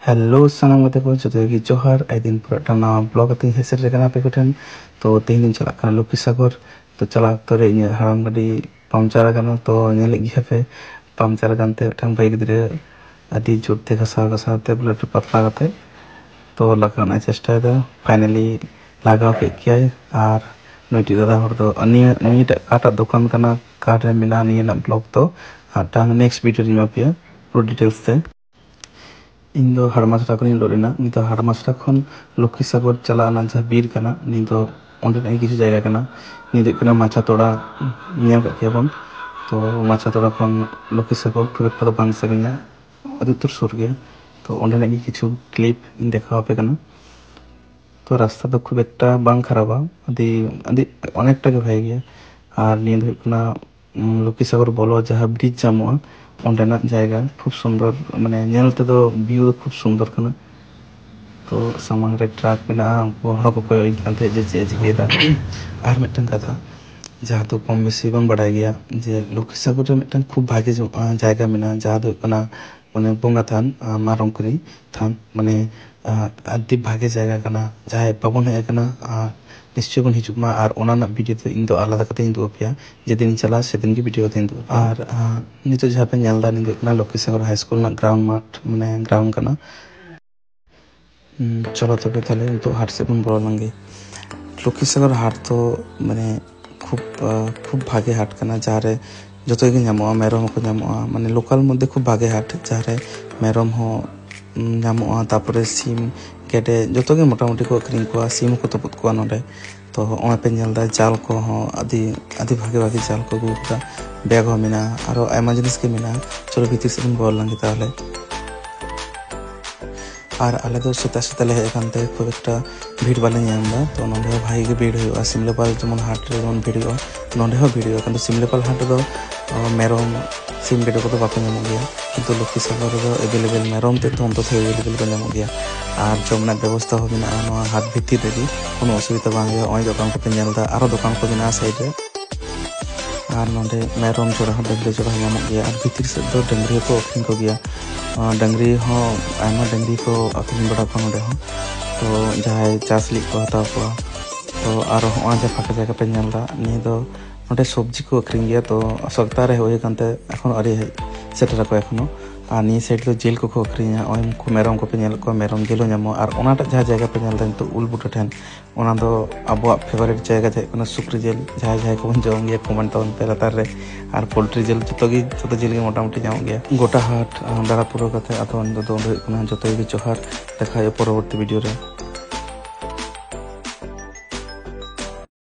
Hello सानाम गाते को जो कि जोहार आई दिन पूरा नवा ब्लॉग आते हेसर रे कना पे कोठन तो तेहिन दिन चला कना लुकी सागर तो चला तो रे इन हाराम गाड़ी पंचर कना तो नेले गिया पे पंचर गानते ठंग भाई गिदरे आदि जुरते घसा ते ब्लड पतला गाते तो लगाना चेष्टा दा फाइनली लगाव के किया और नोटी दादा हर तो अन्य काटा दुकान कना काटे मिला निये ना ब्लॉग तो टांग नेक्स्ट वीडियो रिमा पिया पूरा डिटेल्स ते इन दो हड़मासरा को लोरेना नी तो हड़मासरा खन लक्ष्मी सागर चला ना जहाँ बीर कना नी तो ओंडे नहीं किसी जायगा कना नी देख कना माचा तोड़ा नियम का क्या बन तो माचा तोड़ा खन लक्ष्मी सागर फिर पता बांध सकेंगे अधिकतर सुर गया तो ओंडे नहीं किसी क्लिप इन देखा पे कना तो रास्ता तो खूब एक बांग खराबा अदी अदी अनेक टा के भाई गया और नींद हुई कना लक्ष्मी सागर बोलो जहाँ ब्रिज जामुआ ओंडेना जायगा खूब सुंदर माने नेलते तो व्यू खूब सुंदर कना तो सामान रे ट्रक में उनको हड़ को कोई इनते जे चिकेदा और मिटन कथा जहाँ तो कम बेसी बन बढ़ाई गया जे लक्ष्मी सागर मिटन खूब भागे जायगा में जहाँ तो कना माने बोंगा थान मारंकुरी थान माने आदि भागे जायगा कना जहाँ बाबन है कना निश्चय बन हिजुमा और ओना वीडियो तो इन दो आलादा कते इन दो पिया जेदिन चला सेदिन की वीडियो इन दो और नितो जहाँ पे नेलदा इन दो लक्ष्मी सागर हाई स्कूल ना ग्राउंड माठ माने ग्राउंड कना चलो तबे ताले तो हाट से बन बोल लंगे लक्ष्मी सागर हाट तो माने खूब भागे हाट कना जहाँ रे जतो गे नामो मेरम को नामो माने लोकल मध्य खूब भागे हाट जहाँ रे मेरम हो नामो तापरे सिम गेडे जतो गे मोटामुटी को अक्रिंग को सिम को तपुत को नोडे तो ओए पे नेलदा जाल को हो आदि आदि भागे जाल को गुदा बैग हो मिना आरो आयमा जिनिस के मिना चलो भीतर से बन बोल लंगे ताले और आले तो सेता ले हेकनते खूब एक भीड़ बाले नामदा तो नोंडे भाई के भीड़ हुआ सिमलेपाल जमन हाट रे जमन भीड़ हुआ नोंडे हो भीड़ हुआ किंतु सिमलेपाल हाट दो मेरम सिम गेडे को तो बाको नाम गया किंतु लक्ष्मी सागर दो अवेलेबल मेरम ते तो थे अवेलेबल को नाम गया और जमना व्यवस्था हो बिना नोआ हाट भित्ति देगी कोनो असुविधा बांग गया ओय दुकान को पे नेलदा आरो दुकान को बिना साइड रे और नोंडे मेरम जोड़ा डंगरी जोड़ा नाम गया और भितिर से दो डंगरी को अखिन को गया डंगरी हो आयमा डंगरी को अखिन बड़ा को नोडे हो तो जहां चास लिक को हताव को तो आरो हो जे फाका जगह पे नेलदा नि दो नोडे सब्जी को अखिन गया तो सप्ताह रे होय कांते एखन अरे सेटरा को एखनो और नी साइड तो जेल को अखरिया ओय को मेरम को पे नेल को मेरम जेलो नामो और ओनाटा जहां जगह पे नेलदा तो उल बुटा ठेन ओना दो अब फेवरेट जगह जे कोना सुक्री जेल जहां को जम गया कमेंट तो पे लतार रे और पोल्ट्री जेल जतो जेल के मोटामुटी जाम गया गोटा हाट दाड़ा पुरो कथे अथवा दो जोहार देखा परवर्ती वीडियो रे।